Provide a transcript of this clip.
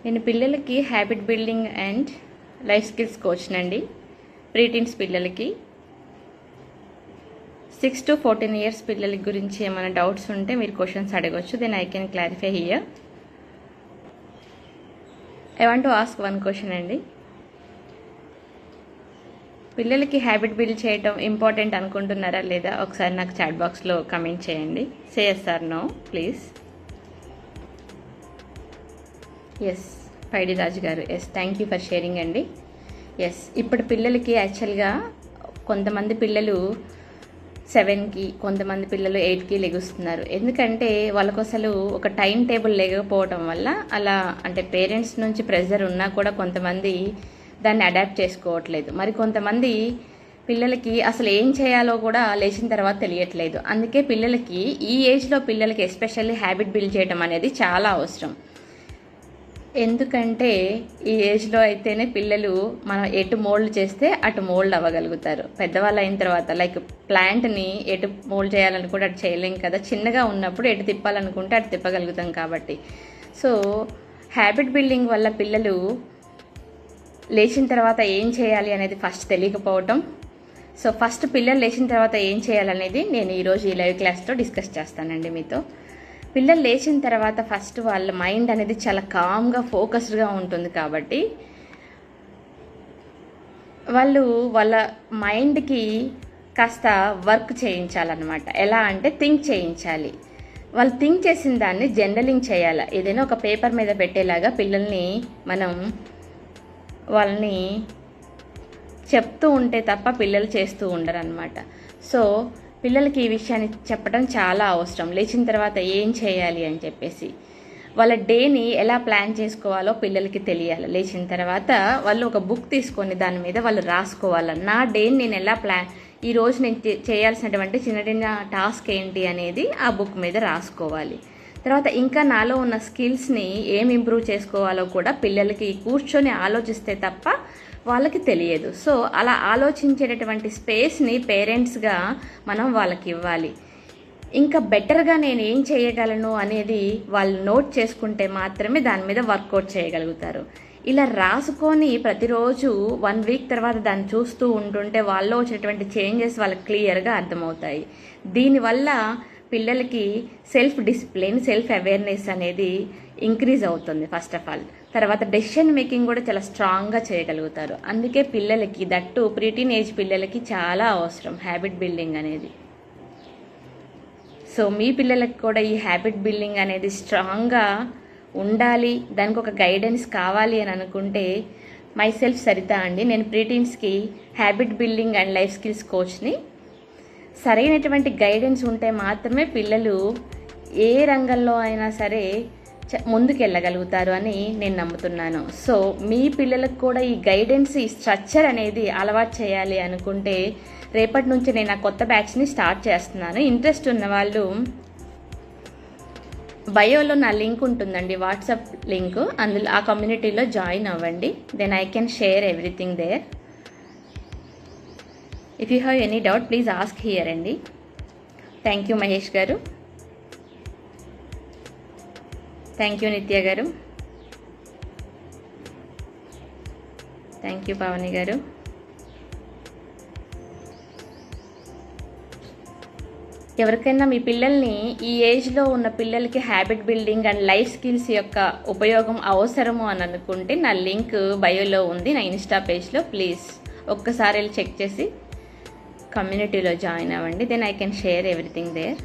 నేను పిల్లలకి habit building and life skills కోచ్నండి. ప్రీటీన్స్ పిల్లలకి 6 to 14 ఇయర్స్ పిల్లల గురించి ఏమైనా డౌట్స్ ఉంటే మీరు క్వశ్చన్స్ అడగవచ్చు. Then I can clarify here. I want to ask one question అండి. పిల్లలకి హ్యాబిట్ బిల్డ్ చేయటం ఇంపార్టెంట్ అనుకుంటున్నారా లేదా? ఒకసారి నాకు చాట్ బాక్స్లో కమెంట్ చేయండి. Say yes or no please. Yes Paidi Raju గారు, yes thank you for sharing అండి. ఎస్ ఇప్పుడు పిల్లలకి యాక్చువల్గా కొంతమంది పిల్లలు 7కి, కొంతమంది పిల్లలు 8కి లెగుస్తున్నారు. ఎందుకంటే వాళ్ళకు అసలు ఒక టైం టేబుల్ లేకపోవటం వల్ల అలా, అంటే పేరెంట్స్ నుంచి ప్రెషర్ ఉన్నా కూడా కొంతమంది దాన్ని అడాప్ట్ చేసుకోవట్లేదు. మరి కొంతమంది పిల్లలకి అసలు ఏం చేయాలో కూడా లేచిన తర్వాత తెలియట్లేదు. అందుకే పిల్లలకి ఈ ఏజ్లో పిల్లలకి ఎస్పెషల్లీ హ్యాబిట్ బిల్డ్ చేయడం అనేది చాలా అవసరం. ఎందుకంటే ఈ ఏజ్లో అయితేనే పిల్లలు మనం ఎటు మోల్డ్ చేస్తే అటు మోల్డ్ అవ్వగలుగుతారు. పెద్దవాళ్ళు అయిన తర్వాత లైక్ ప్లాంట్ని ఎటు మోల్డ్ చేయాలని కూడా అటు చేయలేం కదా. చిన్నగా ఉన్నప్పుడు ఎటు తిప్పాలనుకుంటే అటు తిప్పగలుగుతాం కాబట్టి. సో హ్యాబిట్ బిల్డింగ్ వల్ల పిల్లలు లేచిన తర్వాత ఏం చేయాలి అనేది ఫస్ట్ తెలియకపోవటం. సో ఫస్ట్ పిల్లలు లేచిన తర్వాత ఏం చేయాలనేది నేను ఈరోజు ఈ లైవ్ క్లాస్లో డిస్కస్ చేస్తానండి మీతో. పిల్లలు లేచిన తర్వాత ఫస్ట్ వాళ్ళ మైండ్ అనేది చాలా కామ్గా ఫోకస్డ్గా ఉంటుంది కాబట్టి వాళ్ళు వాళ్ళ మైండ్కి కాస్త వర్క్ చేయించాలన్నమాట. ఎలా అంటే థింక్ చేయించాలి. వాళ్ళు థింక్ చేసిన దాన్ని జనరలింగ్ చేయాలి. ఏదైనా ఒక పేపర్ మీద పెట్టేలాగా పిల్లల్ని మనం వాళ్ళని చెప్తూ ఉంటే తప్ప పిల్లలు చేస్తూ ఉండరు అనమాట. సో పిల్లలకి ఈ విషయాన్ని చెప్పడం చాలా అవసరం. లేచిన తర్వాత ఏం చేయాలి అని చెప్పేసి వాళ్ళ డేని ఎలా ప్లాన్ చేసుకోవాలో పిల్లలకి తెలియాలి. లేచిన తర్వాత వాళ్ళు ఒక బుక్ తీసుకొని దాని మీద వాళ్ళు రాసుకోవాలి. నా డేని నేను ఎలా ఈరోజు నేను చేయాల్సినటువంటి చిన్న చిన్న టాస్క్ ఏంటి అనేది ఆ బుక్ మీద రాసుకోవాలి. తర్వాత ఇంకా నాలో ఉన్న స్కిల్స్ని ఏం ఇంప్రూవ్ చేసుకోవాలో కూడా పిల్లలకి కూర్చొని ఆలోచిస్తే తప్ప వాళ్ళకి తెలియదు. సో అలా ఆలోచించేటటువంటి స్పేస్ని పేరెంట్స్గా మనం వాళ్ళకి ఇవ్వాలి. ఇంకా బెటర్గా నేను ఏం చేయగలను అనేది వాళ్ళు నోట్ చేసుకుంటే మాత్రమే దాని మీద వర్కౌట్ చేయగలుగుతారు. ఇలా రాసుకొని ప్రతిరోజు 1 వీక్ తర్వాత దాన్ని చూస్తూ ఉంటుంటే వాళ్ళలో వచ్చేటువంటి చేంజెస్ వాళ్ళకి క్లియర్గా అర్థమవుతాయి. దీనివల్ల పిల్లలకి సెల్ఫ్ డిసిప్లిన్, సెల్ఫ్ అవేర్నెస్ అనేది ఇంక్రీజ్ అవుతుంది ఫస్ట్ ఆఫ్ ఆల్. తర్వాత డెసిషన్ మేకింగ్ కూడా చాలా స్ట్రాంగ్గా చేయగలుగుతారు. అందుకే పిల్లలకి దట్టు ప్రీటీన్ ఏజ్ పిల్లలకి చాలా అవసరం హ్యాబిట్ బిల్డింగ్ అనేది. సో మీ పిల్లలకి కూడా ఈ హ్యాబిట్ బిల్డింగ్ అనేది స్ట్రాంగ్గా ఉండాలి, దానికి ఒక గైడెన్స్ కావాలి అని అనుకుంటే మై సెల్ఫ్ సరిత అండి. నేను ప్రీటీన్స్కి habit building and life skills కోచ్ని. సరైనటువంటి గైడెన్స్ ఉంటే మాత్రమే పిల్లలు ఏ రంగంలో అయినా సరే ముందుకెళ్ళగలుగుతారు అని నేను నమ్ముతున్నాను. సో మీ పిల్లలకు కూడా ఈ గైడెన్స్, ఈ స్ట్రక్చర్ అనేది అలవాటు చేయాలి అనుకుంటే రేపటి నుంచి నేను ఆ కొత్త బ్యాచ్ని స్టార్ట్ చేస్తున్నాను. ఇంట్రెస్ట్ ఉన్న వాళ్ళు బయోలో నా లింక్ ఉంటుందండి, వాట్సాప్ లింక్. అందులో ఆ కమ్యూనిటీలో జాయిన్ అవ్వండి. Then I can share everything there. If you have any doubt please ask here అండి. థ్యాంక్ యూ మహేష్ గారు, థ్యాంక్ యూ నిత్య గారు, థ్యాంక్ యూ పావని గారు. ఎవరికైనా మీ పిల్లల్ని ఈ ఏజ్లో ఉన్న పిల్లలకి habit building and life skills యొక్క ఉపయోగం అవసరము అని అనుకుంటే నా లింక్ బయోలో ఉంది, నా ఇన్స్టా పేజ్లో. ప్లీజ్ ఒక్కసారి వెళ్ళి చెక్ చేసి కమ్యూనిటీలో జాయిన్ అవ్వండి. Then I can share everything there.